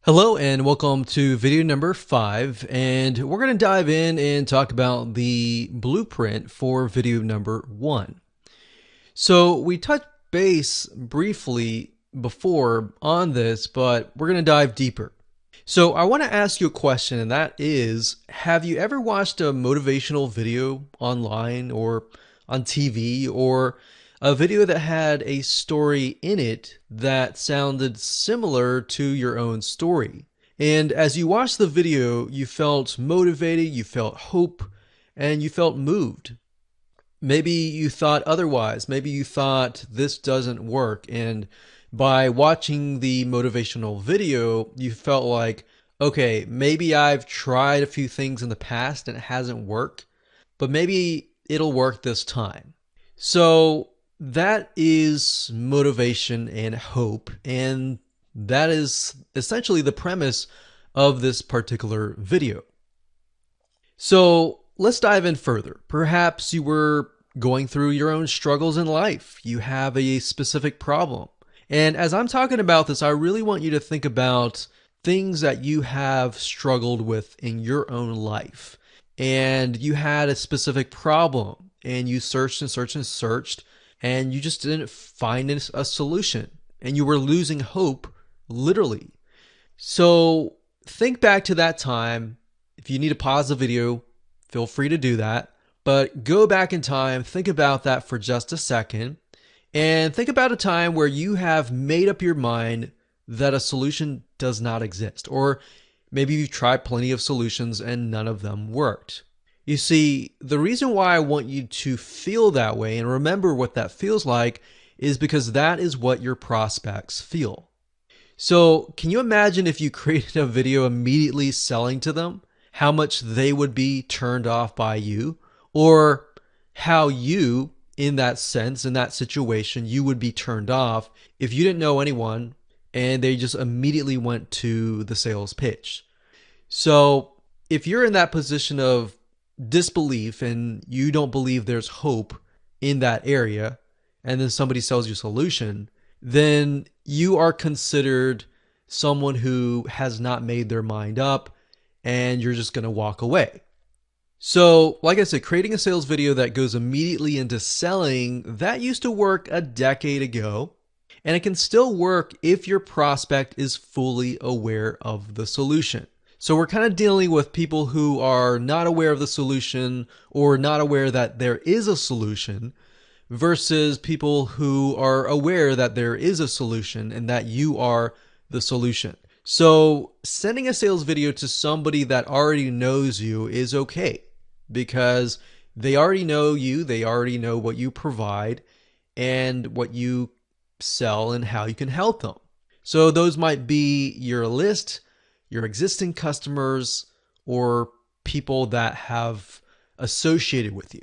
Hello and welcome to video number 5, and we're going to dive in and talk about the blueprint for video number 1. So we touched base briefly before on this, but we're going to dive deeper. So I want to ask you a question, and that is, have you ever watched a motivational video online or on TV, or a video that had a story in it that sounded similar to your own story? And as you watched the video, you felt motivated, you felt hope, and you felt moved. Maybe you thought otherwise. Maybe you thought this doesn't work. And by watching the motivational video, you felt like, okay, maybe I've tried a few things in the past and it hasn't worked, but maybe it'll work this time. So that is motivation and hope. And that is essentially the premise of this particular video. So let's dive in further. Perhaps you were going through your own struggles in life. You have a specific problem. And as I'm talking about this, I really want you to think about things that you have struggled with in your own life. And you had a specific problem and you searched and searched and searched, and you just didn't find a solution. And you were losing hope, literally. So think back to that time. If you need to pause the video, feel free to do that. But go back in time, think about that for just a second, and think about a time where you have made up your mind that a solution does not exist. Or maybe you've tried plenty of solutions and none of them worked. You see, the reason why I want you to feel that way and remember what that feels like is because that is what your prospects feel. So can you imagine if you created a video immediately selling to them, how much they would be turned off by you? Or how you, in that sense, in that situation, you would be turned off if you didn't know anyone and they just immediately went to the sales pitch. So if you're in that position of disbelief and you don't believe there's hope in that area, and then somebody sells you a solution, then you are considered someone who has not made their mind up, and you're just going to walk away. So, like I said, creating a sales video that goes immediately into selling, that used to work a decade ago, and it can still work if your prospect is fully aware of the solution. So we're kind of dealing with people who are not aware of the solution or not aware that there is a solution versus people who are aware that there is a solution and that you are the solution. So sending a sales video to somebody that already knows you is okay, because they already know you, they already know what you provide and what you sell and how you can help them. So those might be your list, your existing customers, or people that have associated with you.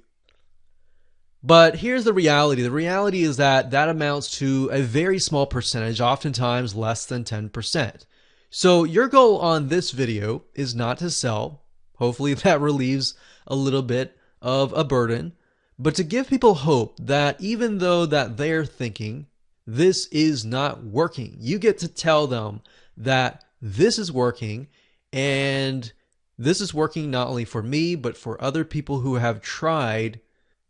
But here's the reality. The reality is that that amounts to a very small percentage, oftentimes less than 10%. So your goal on this video is not to sell. Hopefully that relieves a little bit of a burden, but to give people hope that even though that they're thinking this is not working, you get to tell them that this is working, and this is working not only for me, but for other people who have tried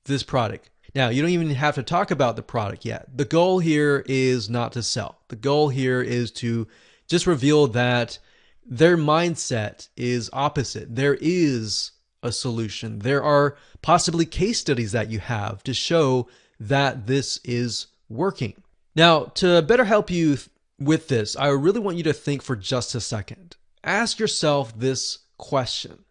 this product. Now, you don't even have to talk about the product yet. The goal here is not to sell. The goal here is to just reveal that their mindset is opposite. There is a solution. There are possibly case studies that you have to show that this is working. Now, to better help you with this, I really want you to think for just a second. Ask yourself this question.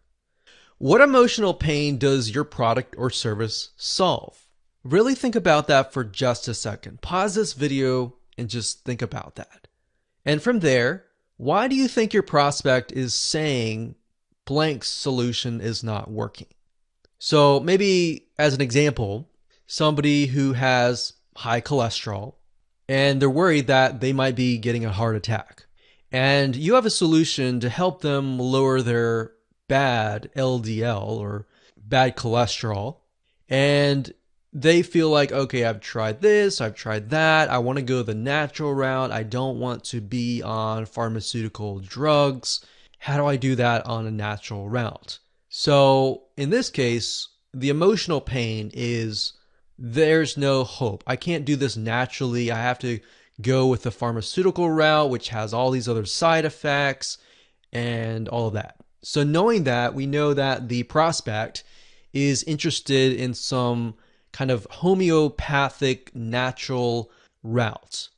What emotional pain does your product or service solve? Really think about that for just a second. Pause this video and just think about that. And from there, why do you think your prospect is saying blank solution is not working? So maybe as an example, somebody who has high cholesterol and they're worried that they might be getting a heart attack. And you have a solution to help them lower their bad LDL or bad cholesterol. And they feel like, okay, I've tried this, I've tried that. I want to go the natural route. I don't want to be on pharmaceutical drugs. How do I do that on a natural route? So in this case, the emotional pain is there's no hope. I can't do this naturally. I have to go with the pharmaceutical route, which has all these other side effects and all of that. So knowing that, we know that the prospect is interested in some kind of homeopathic natural route.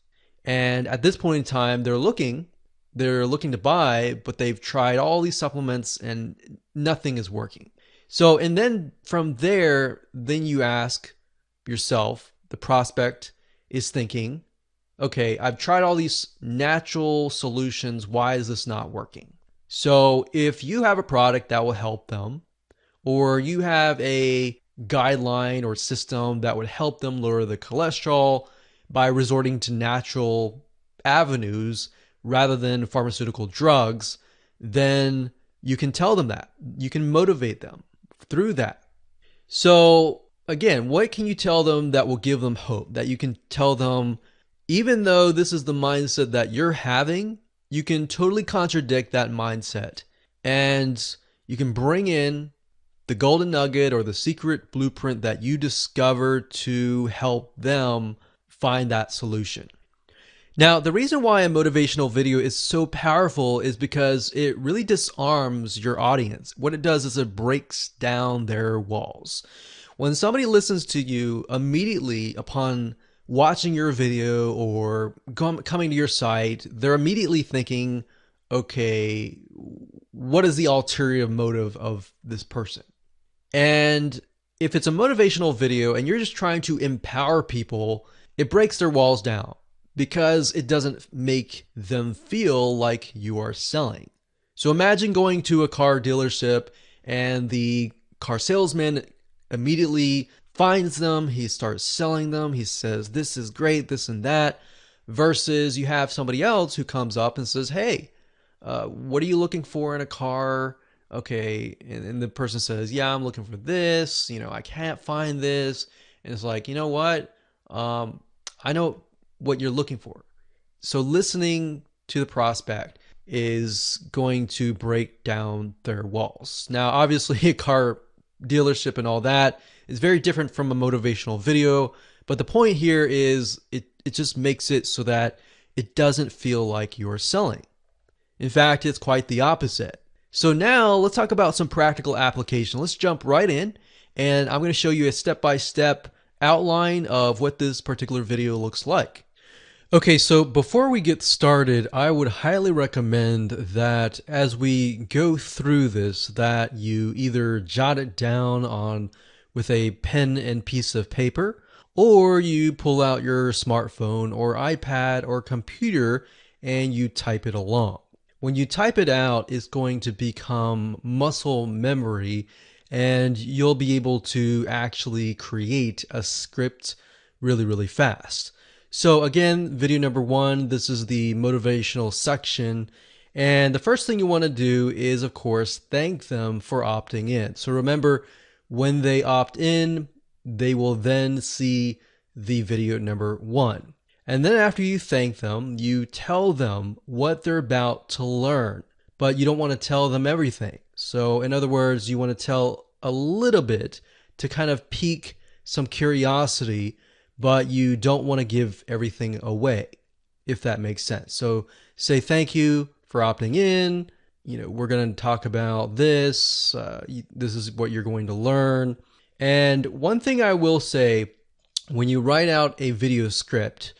And at this point in time, they're looking to buy, but they've tried all these supplements and nothing is working. So, and then from there, then you ask yourself, the prospect is thinking, okay, I've tried all these natural solutions. Why is this not working? So if you have a product that will help them, or you have a guideline or system that would help them lower the cholesterol by resorting to natural avenues rather than pharmaceutical drugs, then you can tell them that. You can motivate them through that. So again, what can you tell them that will give them hope? That you can tell them, even though this is the mindset that you're having, you can totally contradict that mindset. And you can bring in the golden nugget or the secret blueprint that you discovered to help them find that solution. Now, the reason why a motivational video is so powerful is because it really disarms your audience. What it does is it breaks down their walls. When somebody listens to you immediately upon watching your video or coming to your site, they're immediately thinking, okay, what is the ulterior motive of this person? And if it's a motivational video and you're just trying to empower people, it breaks their walls down because it doesn't make them feel like you are selling. So imagine going to a car dealership and the car salesman immediately finds them, he starts selling them, he says, this is great, this and that, versus you have somebody else who comes up and says, hey, what are you looking for in a car? Okay, and the person says, yeah, I'm looking for this, I can't find this. And it's like, you know what? I know what you're looking for. So listening to the prospect is going to break down their walls. Now, obviously, a car dealership and all that is very different from a motivational video, but the point here is it just makes it so that it doesn't feel like you're selling. In fact, it's quite the opposite. So now let's talk about some practical application. Let's jump right in, and I'm going to show you a step-by-step outline of what this particular video looks like. Okay, so before we get started, I would highly recommend that as we go through this, that you either jot it down on with a pen and piece of paper, or you pull out your smartphone or iPad or computer and you type it along. When you type it out, it's going to become muscle memory and you'll be able to actually create a script really, really fast. So again, video number 1, this is the motivational section. And the first thing you want to do is, of course, thank them for opting in. So remember, when they opt in, they will then see the video number 1. And then after you thank them, you tell them what they're about to learn, but you don't want to tell them everything. So in other words, you want to tell a little bit to kind of pique some curiosity, but you don't want to give everything away, if that makes sense. So say thank you for opting in. We're going to talk about this. This is what you're going to learn. And one thing I will say, when you write out a video script,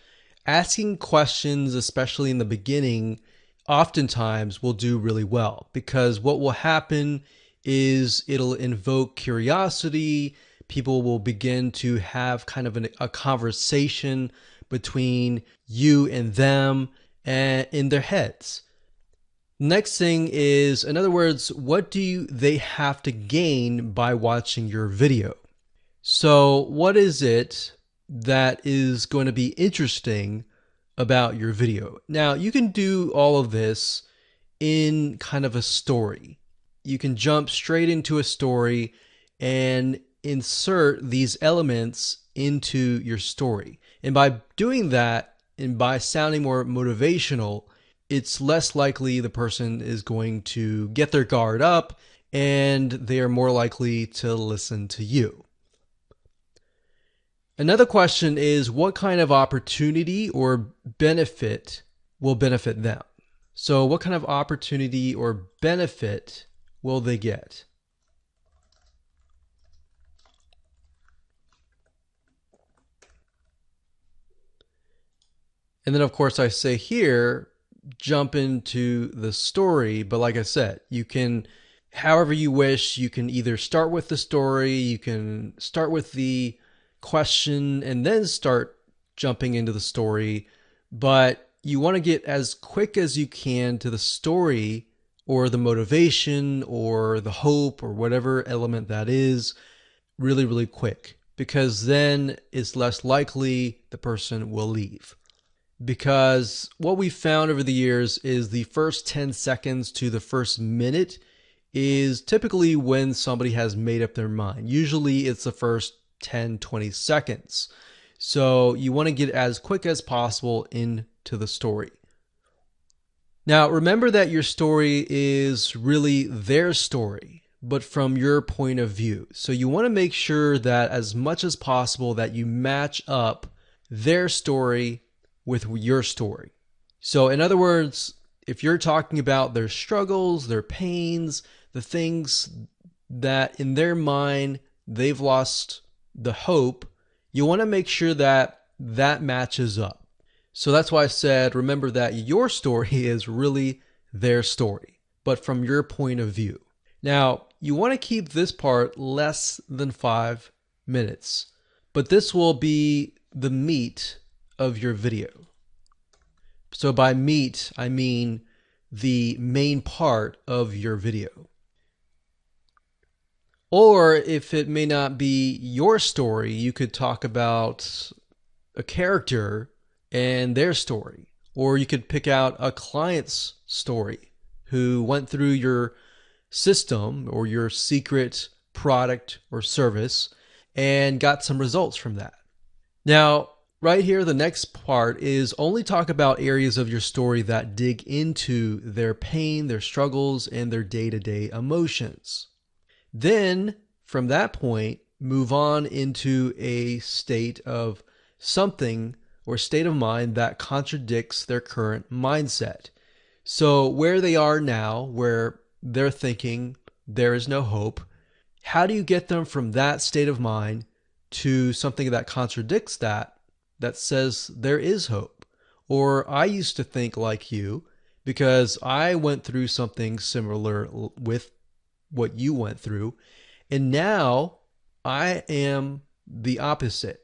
asking questions, especially in the beginning, oftentimes will do really well, because what will happen is it'll invoke curiosity. People will begin to have kind of a conversation between you and them and in their heads. Next thing is, in other words, what do they have to gain by watching your video? So what is it that is going to be interesting about your video? Now, you can do all of this in kind of a story. You can jump straight into a story and insert these elements into your story. And by doing that, and by sounding more motivational, it's less likely the person is going to get their guard up and they are more likely to listen to you. Another question is, what kind of opportunity or benefit will benefit them? So what kind of opportunity or benefit will they get? And then, of course, I say here, jump into the story. But like I said, you can, however you wish, you can either start with the story, you can start with the question, and then start jumping into the story. But you want to get as quick as you can to the story or the motivation or the hope or whatever element that is really, really quick, because then it's less likely the person will leave. Because what we found over the years is the first 10 seconds to the first minute is typically when somebody has made up their mind. Usually it's the first 10, 20 seconds. So you want to get as quick as possible into the story. Now, remember that your story is really their story, but from your point of view. So you want to make sure that as much as possible that you match up their story with your story. So in other words, if you're talking about their struggles, their pains, the things that in their mind they've lost the hope, you want to make sure that that matches up. So that's why I said, remember that your story is really their story, but from your point of view. Now, you want to keep this part less than 5 minutes, but this will be the meat of your video. So by meat, I mean the main part of your video. Or if it may not be your story, you could talk about a character and their story. Or you could pick out a client's story who went through your system or your secret product or service and got some results from that. Now, right here, the next part is only talk about areas of your story that dig into their pain, their struggles, and their day-to-day emotions. Then, from that point, move on into a state of something or state of mind that contradicts their current mindset. So where they are now, where they're thinking there is no hope, how do you get them from that state of mind to something that contradicts that says there is hope? Or I used to think like you because I went through something similar with what you went through, and now I am the opposite.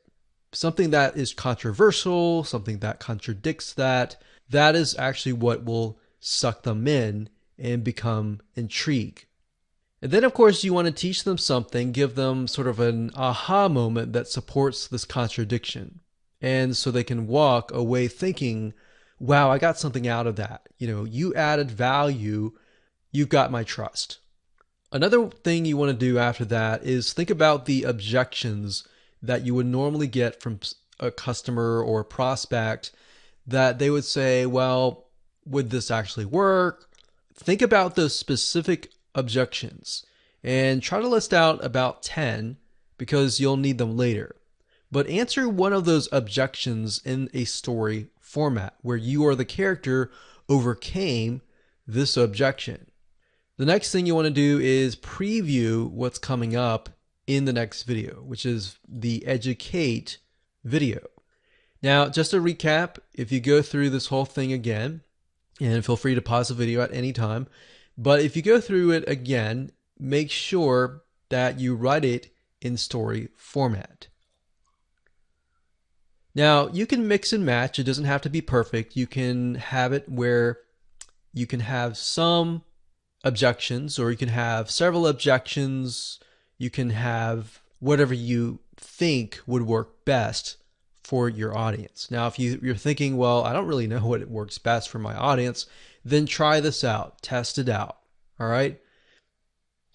Something that is controversial, something that contradicts that is actually what will suck them in and become intrigued. And then, of course, you want to teach them something, give them sort of an aha moment that supports this contradiction. And so they can walk away thinking, wow, I got something out of that. You know, you added value, you've got my trust. Another thing you want to do after that is think about the objections that you would normally get from a customer or a prospect that they would say, well, would this actually work? Think about those specific objections and try to list out about 10 because you'll need them later. But answer one of those objections in a story format where you or the character overcame this objection. The next thing you want to do is preview what's coming up in the next video, which is the educate video. Now, just to recap, if you go through this whole thing again, and feel free to pause the video at any time, but if you go through it again, make sure that you write it in story format. Now, you can mix and match. It doesn't have to be perfect. You can have it where you can have some objections, or you can have several objections. You can have whatever you think would work best for your audience. Now, if you're thinking, well, I don't really know what works best for my audience, then try this out, test it out. All right.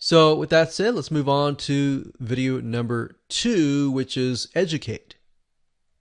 So with that said, let's move on to video number 2, which is educate.